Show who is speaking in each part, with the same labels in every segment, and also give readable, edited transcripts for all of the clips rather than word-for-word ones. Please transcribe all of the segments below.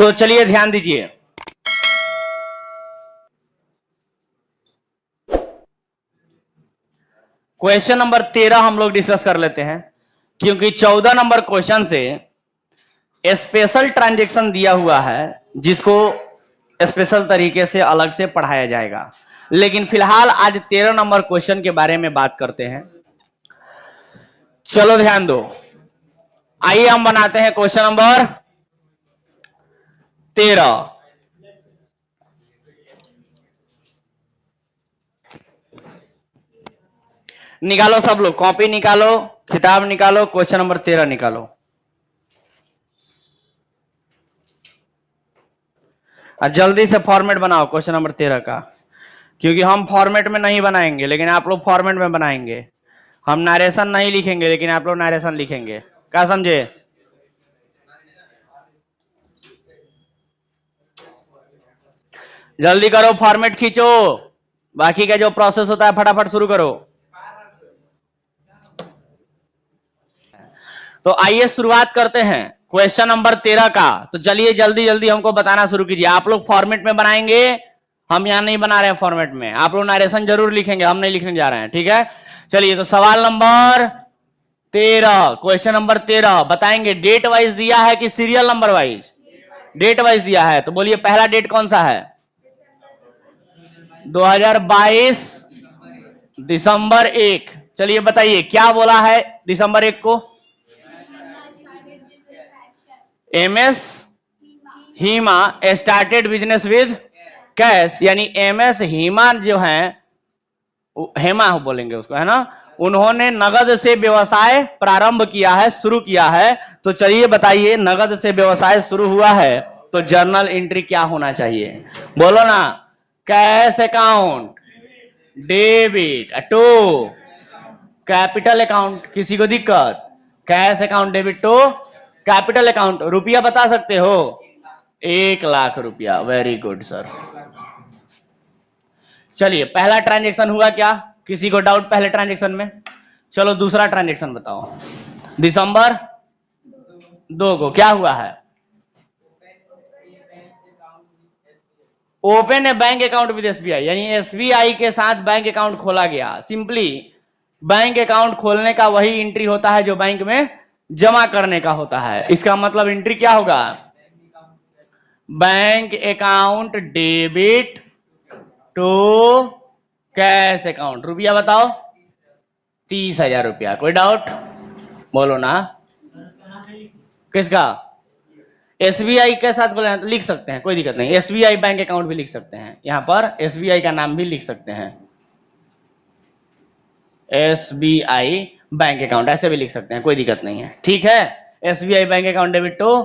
Speaker 1: तो चलिए ध्यान दीजिए, क्वेश्चन नंबर 13 हम लोग डिस्कस कर लेते हैं, क्योंकि 14 नंबर क्वेश्चन से स्पेशल ट्रांजैक्शन दिया हुआ है जिसको स्पेशल तरीके से अलग से पढ़ाया जाएगा। लेकिन फिलहाल आज 13 नंबर क्वेश्चन के बारे में बात करते हैं। चलो ध्यान दो, आइए हम बनाते हैं क्वेश्चन नंबर 13। निकालो सब लोग, कॉपी निकालो, किताब निकालो, क्वेश्चन नंबर 13 निकालो। जल्दी से फॉर्मेट बनाओ क्वेश्चन नंबर 13 का, क्योंकि हम फॉर्मेट में नहीं बनाएंगे लेकिन आप लोग फॉर्मेट में बनाएंगे। हम नरेशन नहीं लिखेंगे लेकिन आप लोग नरेशन लिखेंगे। क्या समझे? जल्दी करो, फॉर्मेट खींचो, बाकी का जो प्रोसेस होता है फटाफट शुरू करो। तो आइए शुरुआत करते हैं क्वेश्चन नंबर 13 का। तो चलिए जल्दी जल्दी हमको बताना शुरू कीजिए। आप लोग फॉर्मेट में बनाएंगे, हम यहां नहीं बना रहे हैं फॉर्मेट में। आप लोग नरेशन जरूर लिखेंगे, हम नहीं लिखने जा रहे हैं, ठीक है? चलिए, तो सवाल नंबर 13, क्वेश्चन नंबर 13 बताएंगे। डेट वाइज दिया है कि serial number wise? Date wise दिया है। तो बोलिए पहला डेट कौन सा है? 2022 दिसंबर 1। चलिए बताइए क्या बोला है दिसंबर 1 को? MS Hima started business with cash, यानी एमएस हीमा जो है, हेमा बोलेंगे उसको, है ना, उन्होंने नगद से व्यवसाय प्रारंभ किया है, शुरू किया है। तो चलिए बताइए, नगद से व्यवसाय शुरू हुआ है तो जर्नल एंट्री क्या होना चाहिए? बोलो ना। Cash account debit to capital account. किसी को दिक्कत? Cash account debit to capital account. रुपया बता सकते हो? 1 लाख रुपया। Very good sir. चलिए पहला ट्रांजैक्शन हुआ क्या? किसी को डाउट पहले ट्रांजैक्शन में? चलो दूसरा ट्रांजैक्शन बताओ। दिसंबर 2 को क्या हुआ है? Open A bank account with SBI, यानी एसबीआई के साथ बैंक अकाउंट खोला गया। सिंपली बैंक अकाउंट खोलने का वही एंट्री होता है जो बैंक में जमा करने का होता है। इसका मतलब एंट्री क्या होगा? Bank account debit to cash account. रुपया बताओ? 30,000 रुपया। कोई डाउट? बोलो ना। किसका? एसबीआई के साथ बोले तो लिख सकते हैं, कोई दिक्कत नहीं। एसबीआई बैंक अकाउंट भी लिख सकते हैं, यहां पर एसबीआई का नाम भी लिख सकते हैं। एसबीआई बैंक अकाउंट ऐसे भी लिख सकते हैं, कोई दिक्कत नहीं है, ठीक है? SBI bank account debit to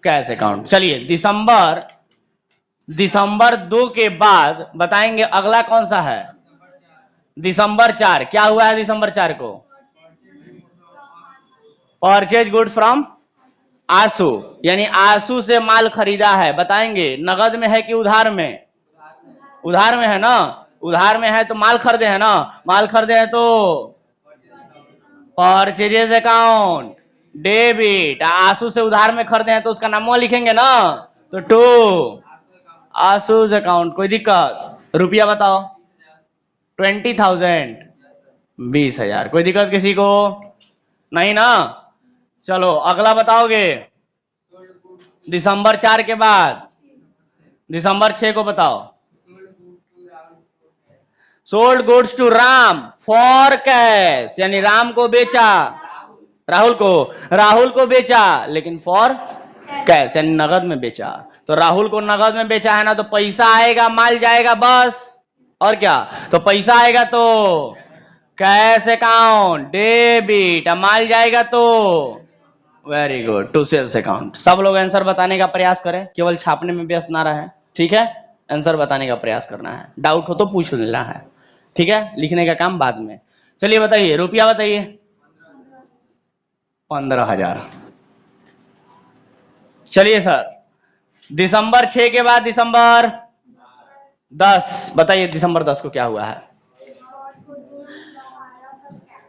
Speaker 1: cash account. चलिए दिसंबर 2 के बाद बताएंगे अगला कौन सा है? दिसंबर 4। क्या हुआ है दिसंबर 4 को? परचेज गुड्स फ्रॉम आंसू, यानी आंसू से माल खरीदा है। बताएंगे नगद में है कि उधार में? उधार में है ना। उधार में है तो माल खरीदे है ना। माल खरीदे हैं तो परचेजेस अकाउंट डेबिट। आंसू से उधार में खरीदे हैं तो उसका नाम लिखेंगे ना, तो टू आंसूज अकाउंट। कोई दिक्कत? रुपया बताओ? 20,000, 20,000। कोई दिक्कत किसी को? नहीं ना। चलो अगला बताओगे? दिसंबर 4 के बाद दिसंबर 6 को बताओ। Sold goods to Ram for cash, यानी राम को बेचा, राहुल को बेचा, लेकिन फॉर कैश, यानी नगद में बेचा। तो राहुल को नगद में बेचा है ना, तो पैसा आएगा, माल जाएगा, बस। और क्या? तो पैसा आएगा तो कैश अकाउंट डेबिट, माल जाएगा तो very good to sales account. सब लोग आंसर बताने का प्रयास करें, केवल छापने में व्यस्त ना रहे, ठीक है? आंसर बताने का प्रयास करना है, डाउट हो तो पूछ लेना है, ठीक है? लिखने का काम बाद में। चलिए बताइए, रुपया बताइए? 15,000। चलिए सर, दिसंबर 6 के बाद दिसंबर 10 बताइए। दिसंबर 10 को क्या हुआ है?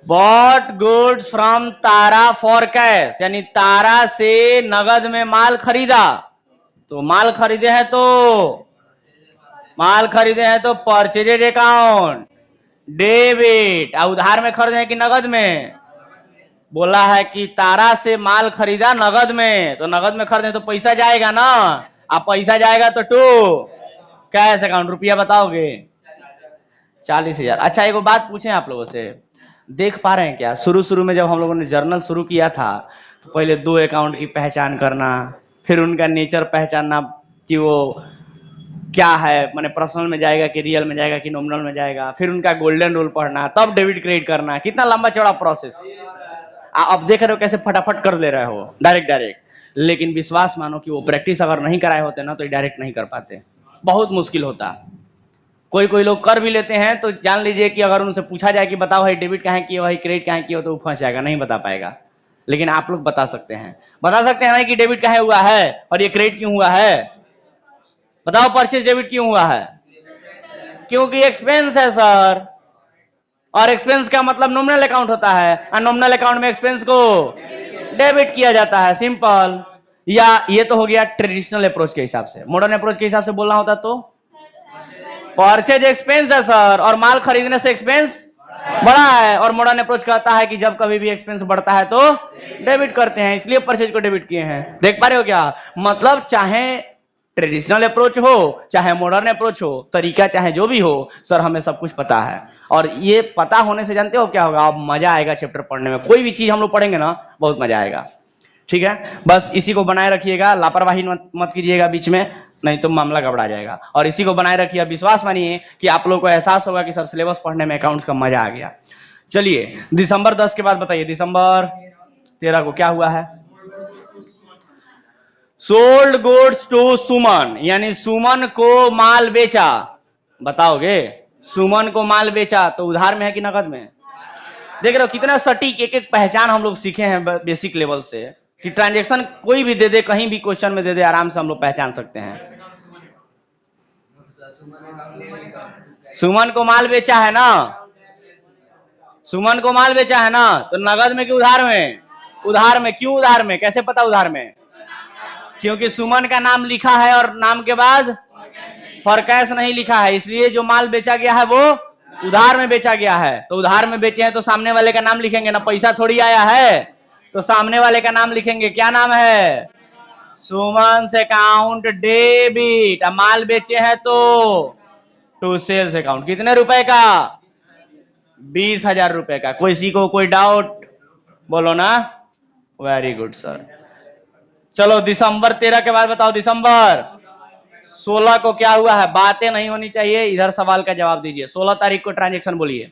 Speaker 1: Bought goods from Tara for cash, यानी तारा से नगद में माल खरीदा, तो माल खरीदे हैं तो परचेजेज अकाउंट डेबिट। और उधार में खरीदे हैं कि नगद में? बोला है कि तारा से माल खरीदा नगद में, तो नगद में खरीदे तो पैसा जाएगा ना, अब पैसा जाएगा तो टू कैश अकाउंट। रुपया बताओगे? 40,000। अच्छा एक बात पूछें आप लोगों से, देख पा रहे हैं क्या, शुरू शुरू में जब हम लोगों ने जर्नल शुरू किया था तो पहले 2 अकाउंट की पहचान करना, फिर उनका नेचर पहचानना कि वो क्या है, माने पर्सनल में जाएगा कि रियल में जाएगा कि नॉमिनल में जाएगा, फिर उनका गोल्डन रूल पढ़ना, तब डेबिट क्रेडिट करना, कितना लंबा चौड़ा प्रोसेस। अब देख रहे हो कैसे फटाफट कर ले रहे हो डायरेक्ट। लेकिन विश्वास मानो कि वो प्रैक्टिस अगर नहीं कराए होते ना तो डायरेक्ट नहीं कर पाते, बहुत मुश्किल होता। कोई लोग कर भी लेते हैं तो जान लीजिए कि अगर उनसे पूछा जाए कि बताओ भाई डेबिट कहाँ किए, भाई क्रेडिट कहाँ किए, तो वो फंस जाएगा, नहीं बता पाएगा। लेकिन आप लोग बता सकते हैं ना कि डेबिट कहाँ हुआ है और ये क्रेडिट क्यों हुआ है। बताओ परचेज डेबिट क्यों हुआ है? क्योंकि एक्सपेंस है सर, और एक्सपेंस का मतलब नॉमिनल अकाउंट होता है, और नॉमिनल अकाउंट में एक्सपेंस को डेबिट किया जाता है, सिंपल। या ये तो हो गया ट्रेडिशनल अप्रोच के हिसाब से। मॉडर्न अप्रोच के हिसाब से बोलना होता तो परचेज एक्सपेंस है सर, और माल खरीदने से एक्सपेंस बड़ा है, और मॉडर्न अप्रोच कहता है कि जब कभी भी एक्सपेंस बढ़ता है तो डेबिट करते हैं, इसलिए परचेज को डेबिट किए हैं। देख पा रहे हो क्या? मतलब चाहे ट्रेडिशनल अप्रोच हो चाहे मॉडर्न अप्रोच हो, तरीका चाहे जो भी हो, सर हमें सब कुछ पता है। और ये पता होने से जानते हो क्या होगा? अब मजा आएगा चैप्टर पढ़ने में, कोई भी चीज हम लोग पढ़ेंगे ना बहुत मजा आएगा। ठीक है, बस इसी को बनाए रखिएगा, लापरवाही मत कीजिएगा बीच में, नहीं तो मामला गड़बड़ा जाएगा। और इसी को बनाए रखिए, विश्वास मानिए कि आप लोगों को एहसास होगा कि सर सिलेबस पढ़ने में अकाउंट्स का मजा आ गया। चलिए दिसंबर 10 के बाद बताइए, दिसंबर 13 को क्या हुआ है? सोल्ड गुड्स टू सुमन, यानी सुमन को माल बेचा। बताओगे? सुमन को माल बेचा तो उधार में है कि नगद में? देख रहे हो कितना सटीक, एक एक पहचान हम लोग सीखे हैं बेसिक लेवल से, कि ट्रांजैक्शन कोई भी दे दे, कहीं भी क्वेश्चन में दे दे, आराम से हम लोग पहचान सकते हैं। सुमन को माल बेचा है ना, सुमन को माल बेचा है ना, तो नगद में कि उधार में? उधार में। क्यों उधार में? कैसे पता उधार में? क्योंकि सुमन का नाम लिखा है और नाम के बाद फॉर कैश नहीं लिखा है, इसलिए जो माल बेचा गया है वो उधार में बेचा गया है। तो उधार में बेचे हैं तो सामने वाले का नाम लिखेंगे ना, पैसा थोड़ी आया है, तो सामने वाले का नाम लिखेंगे। क्या नाम है? सुमन अकाउंट डेबिट। माल बेचे हैं तो टू सेल्स अकाउंट। कितने रुपए का? 20,000 रुपए का। किसी को कोई डाउट? बोलो ना। Very good sir. चलो दिसंबर 13 के बाद बताओ, दिसंबर 16 को क्या हुआ है? बातें नहीं होनी चाहिए, इधर सवाल का जवाब दीजिए। 16 तारीख को ट्रांजैक्शन बोलिए।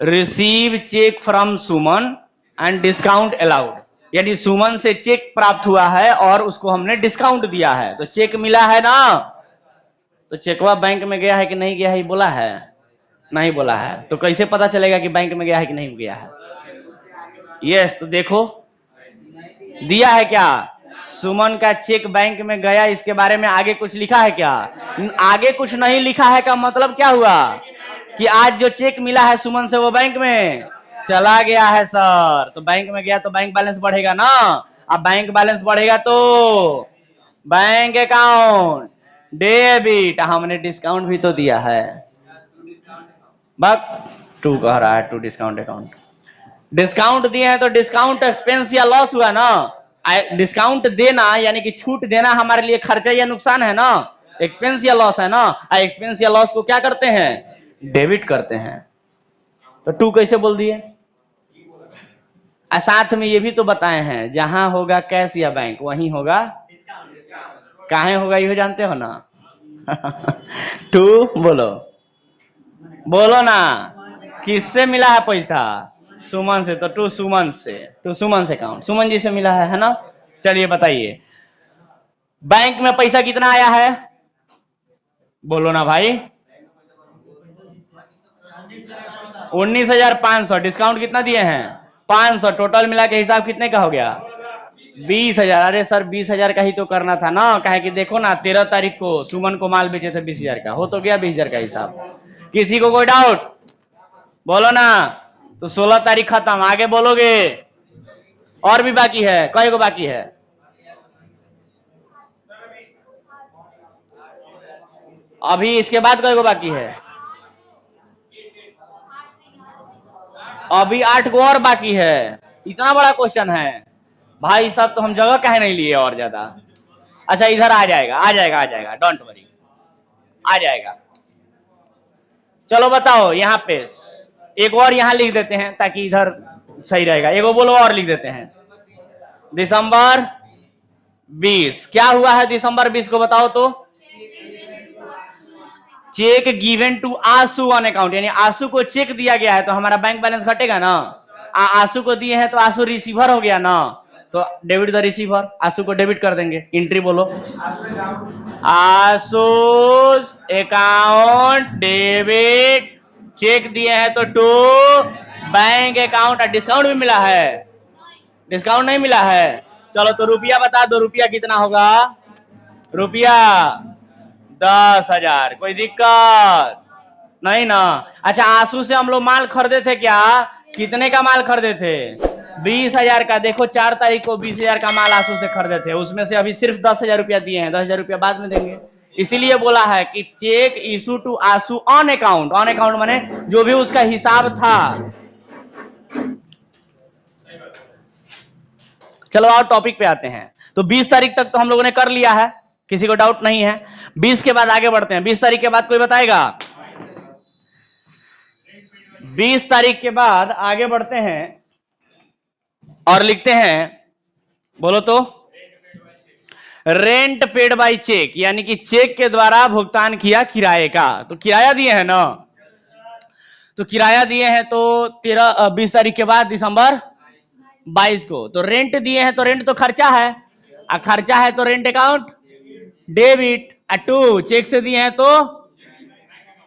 Speaker 1: Receive cheque from Suman and discount allowed, यानी सुमन से चेक प्राप्त हुआ है और उसको हमने डिस्काउंट दिया है, तो चेक मिला है ना। तो चेकवा बैंक में गया है कि नहीं गया है, बोला है? नहीं बोला है, तो कैसे पता चलेगा कि बैंक में गया है कि नहीं गया है? यस, तो देखो दिया है क्या? सुमन का चेक बैंक में गया, इसके बारे में आगे कुछ लिखा है क्या? आगे कुछ नहीं लिखा है का मतलब क्या हुआ? कि आज जो चेक मिला है सुमन से वो बैंक में चला गया है सर। तो बैंक में गया तो बैंक बैलेंस बढ़ेगा ना, अब बैंक बैलेंस बढ़ेगा तो बैंक अकाउंट डेबिट, हमने डिस्काउंट भी तो दिया है। बक टू कह रहा है, टू डिस्काउंट अकाउंट। डिस्काउंट दिए हैं तो डिस्काउंट एक्सपेंस या लॉस हुआ ना। डिस्काउंट देना यानी कि छूट देना हमारे लिए खर्चा या नुकसान है ना, एक्सपेंस या लॉस है ना। एक्सपेंस या लॉस को क्या करते हैं? डेबिट करते हैं। तो टू कैसे बोल दिए? साथ में ये भी तो बताए हैं, जहां होगा कैश या बैंक वहीं होगा काहे होगा, ये जानते हो ना। टू बोलो, बोलो ना, किससे मिला है पैसा? सुमन से, तो टू सुमन से, टू सुमन से अकाउंट, सुमन जी से मिला है ना। चलिए बताइए बैंक में पैसा कितना आया है? बोलो ना भाई। 19,500। डिस्काउंट कितना दिए हैं? 500। टोटल मिला के हिसाब कितने का हो गया? 20,000। अरे सर 20,000 का ही तो करना था ना, कहे कि देखो ना 13 तारीख को सुमन को माल बेचे थे 20,000 का, हो तो गया 20,000 का हिसाब। किसी को कोई डाउट? बोलो ना। तो 16 तारीख खत्म, आगे बोलोगे? और भी बाकी है, कई को बाकी है? अभी इसके बाद कई गो बाकी है? अभी 8 गो और बाकी है। इतना बड़ा क्वेश्चन है भाई साहब, तो हम जगह काहे नहीं लिए और ज्यादा। अच्छा इधर आ जाएगा, आ जाएगा, आ जाएगा, डोंट वरी, आ जाएगा। चलो बताओ, यहाँ पे एक और यहाँ लिख देते हैं ताकि इधर सही रहेगा। एगो बोलो और लिख देते हैं। दिसंबर 20 क्या हुआ है? दिसंबर 20 को बताओ तो। चेक गिवन टू आंसू ऑन अकाउंट, यानी आंसू को चेक दिया गया है तो हमारा बैंक बैलेंस घटेगा ना। आंसू को दिए हैं तो आंसू रिसीवर हो गया ना, तो डेबिट द रिसीवर, आंसू को डेबिट कर देंगे। एंट्री बोलो, आंसू अकाउंट डेबिट। चेक दिए हैं तो टू बैंक अकाउंट। डिस्काउंट भी मिला है? डिस्काउंट नहीं मिला है। चलो तो रुपया बता दो, रुपया कितना होगा? रुपया 10,000। कोई दिक्कत नहीं ना? अच्छा आंसू से हम लोग माल खरीदे थे क्या? कितने का माल खरीदे थे? 20,000 का। देखो 4 तारीख को 20,000 का माल आंसू से खरीदे थे, उसमें से अभी सिर्फ 10,000 रुपया दिए हैं, 10,000 रुपया बाद में देंगे। इसीलिए बोला है कि चेक इशू टू आंसू ऑन अकाउंट। ऑन अकाउंट माने जो भी उसका हिसाब था। चलो आओ टॉपिक पे आते हैं। तो 20 तारीख तक तो हम लोगों ने कर लिया है, किसी को डाउट नहीं है। 20 के बाद आगे बढ़ते हैं। 20 तारीख के बाद कोई बताएगा? 20 तारीख के बाद आगे बढ़ते हैं और लिखते हैं, बोलो तो। रेंट पेड बाय चेक, यानी कि चेक के द्वारा भुगतान किया किराए का। तो किराया दिए हैं ना, तो किराया दिए हैं तो 20 तारीख के बाद दिसंबर 22 को। तो रेंट दिए हैं तो रेंट तो खर्चा है, खर्चा है तो rent account debit. To cheque से दिए हैं तो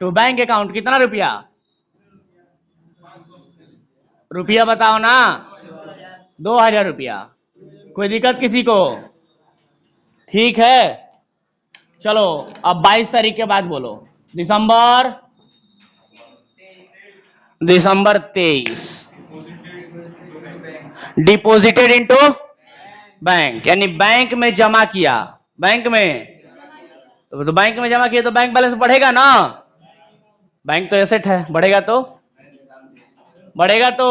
Speaker 1: टू बैंक अकाउंट। कितना रुपया? रुपया बताओ ना। 2,000 रुपया। कोई दिक्कत किसी को? ठीक है। चलो अब 22 तारीख के बाद बोलो। दिसंबर 23 डिपोजिटेड इनटू बैंक, यानी बैंक में जमा किया। बैंक में तो बैंक में जमा किया तो बैंक बैलेंस बढ़ेगा ना। बैंक तो एसेट है, बढ़ेगा तो बढ़ेगा तो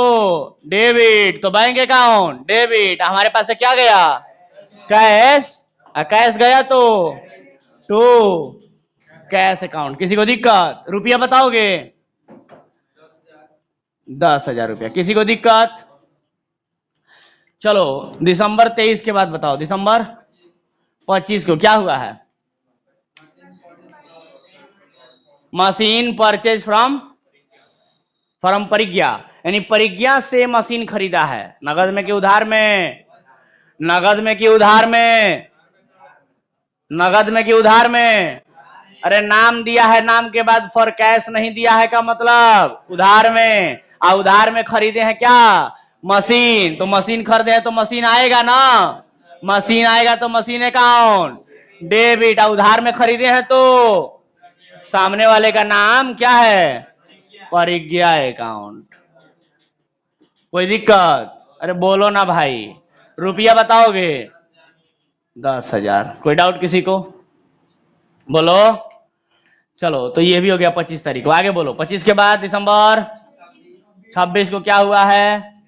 Speaker 1: डेबिट। तो बैंक अकाउंट डेबिट। हमारे पास से क्या गया? कैश। कैश गया तो टू कैश अकाउंट। किसी को दिक्कत? रुपया बताओगे? 10,000 रुपया। किसी को दिक्कत? चलो दिसंबर 23 के बाद बताओ। दिसंबर 25 को क्या हुआ है? मशीन परचेज फ्रॉम परिज्ञा, यानी परिज्ञा से मशीन खरीदा है। नगद में कि उधार में? नगद में कि उधार में? नगद में कि उधार में? अरे नाम दिया है, नाम के बाद फॉर कैश नहीं दिया है का मतलब उधार में। उधार में खरीदे हैं क्या? मशीन। तो मशीन खरीदे हैं तो मशीन आएगा ना। मशीन आएगा तो मशीन अकाउंट डेबिट। उधार में खरीदे हैं तो सामने वाले का नाम क्या है? परिज्ञा अकाउंट। कोई दिक्कत? अरे बोलो ना भाई। रुपया बताओगे? 10,000। कोई डाउट किसी को? बोलो। चलो तो ये भी हो गया 25 तारीख को। आगे बोलो। 25 के बाद दिसंबर 26 को क्या हुआ है?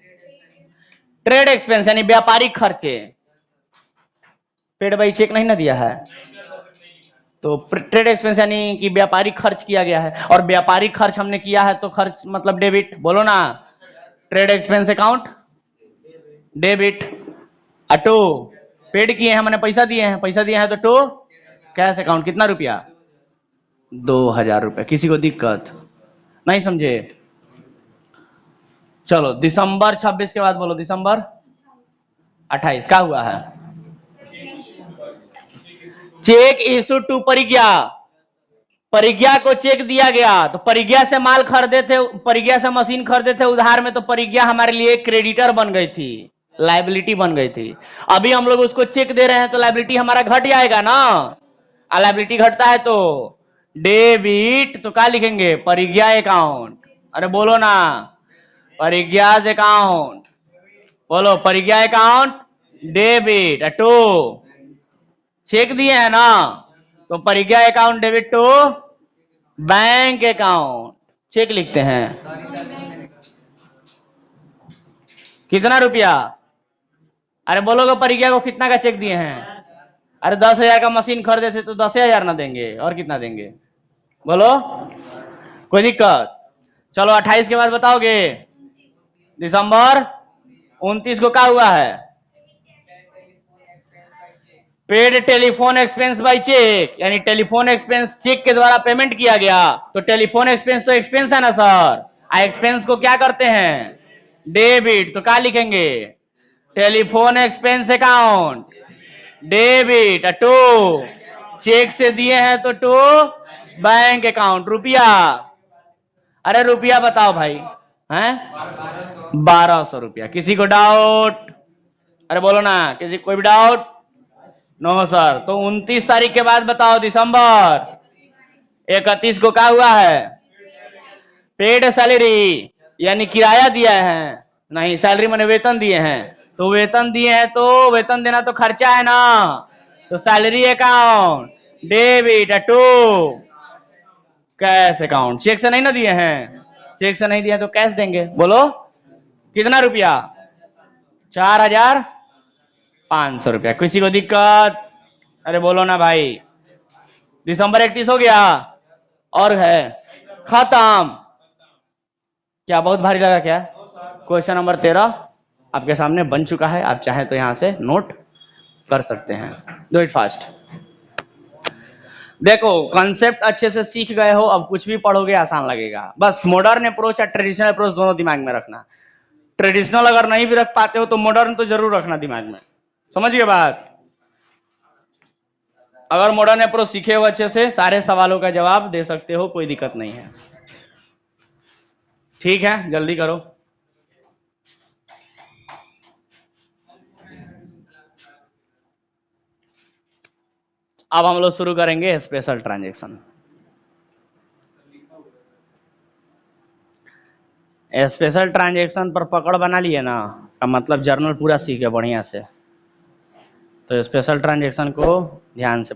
Speaker 1: ट्रेड एक्सपेंस, यानी व्यापारिक खर्चे। पेड बाई चेक नहीं ना दिया है, तो ट्रेड एक्सपेंस यानी कि व्यापारिक खर्च किया गया है। और व्यापारिक खर्च हमने किया है तो खर्च मतलब डेबिट। बोलो ना। Trade expense account debit. To paid किए हैं, मैंने पैसा दिए हैं, पैसा दिए हैं तो टू कैश अकाउंट। कितना रुपया? 2,000 रुपया। किसी को दिक्कत? नहीं समझे? चलो दिसंबर 26 के बाद बोलो। दिसंबर 28 क्या हुआ है? Cheque issue to Parigya. Parigya को चेक दिया गया तो परिज्ञा से माल खरीदे थे, परिज्ञा से मशीन खरीदे थे उधार में, तो परिज्ञा हमारे लिए क्रेडिटर बन गई थी, लाइबिलिटी बन गई थी। अभी हम लोग उसको चेक दे रहे हैं तो लाइबिलिटी हमारा घट जाएगा ना। लाइबिलिटी घटता है तो डेबिट। तो क्या लिखेंगे? परिज्ञा अकाउंट। अरे बोलो ना। परिज्ञा अकाउंट। बोलो Parigya account debit. To cheque दिए है ना, तो Parigya account debit to bank account, cheque लिखते हैं। कितना रुपया? अरे बोलोगे परिज्ञा को कितना का चेक दिए हैं? अरे 10,000 का मशीन खरीदे थे तो 10,000 ना देंगे और कितना देंगे? बोलो, कोई दिक्कत? चलो 28 के बाद बताओगे। दिसंबर 29 को क्या हुआ है? Paid telephone expense by cheque, यानी टेलीफोन एक्सपेंस चेक के द्वारा पेमेंट किया गया। तो टेलीफोन एक्सपेंस तो एक्सपेंस है ना सर, एक्सपेंस को क्या करते हैं? डेबिट। तो क्या लिखेंगे? Telephone expense account debit to, cheque से दिए हैं तो टू बैंक अकाउंट। रुपया, अरे रुपया बताओ भाई, हैं 1200 रुपया। किसी को डाउट? अरे बोलो ना, किसी कोई भी डाउट? No sir. तो 29 तारीख के बाद बताओ दिसंबर 31 को क्या हुआ है? पेड सैलरी, यानी किराया दिया है, नहीं सैलरी मैंने वेतन दिए हैं। तो वेतन दिए हैं तो वेतन देना तो खर्चा है ना, तो salary account debit to cash account. Cheque से नहीं ना दिए हैं, चेक से नहीं दिए तो कैश देंगे। बोलो कितना रुपया? 4,500 रुपया। किसी को दिक्कत? अरे बोलो ना भाई। दिसंबर 31 हो गया और है खत्म। क्या बहुत भारी लगा क्या? क्वेश्चन नंबर 13 आपके सामने बन चुका है, आप चाहे तो यहां से नोट कर सकते हैं। Do it fast. देखो कॉन्सेप्ट अच्छे से सीख गए हो, अब कुछ भी पढ़ोगे आसान लगेगा। बस मॉडर्न अप्रोच और ट्रेडिशनल अप्रोच दोनों दिमाग में रखना। ट्रेडिशनल अगर नहीं भी रख पाते हो तो मॉडर्न तो जरूर रखना दिमाग में। समझिए बात। अगर मॉडर्न अप्रोच सीखे हो अच्छे से, सारे सवालों का जवाब दे सकते हो, कोई दिक्कत नहीं है। ठीक है, जल्दी करो। अब हम लोग शुरू करेंगे स्पेशल ट्रांजैक्शन। स्पेशल ट्रांजैक्शन पर पकड़ बना लिए ना, का मतलब जर्नल पूरा सीखे बढ़िया से। तो स्पेशल ट्रांजैक्शन को ध्यान से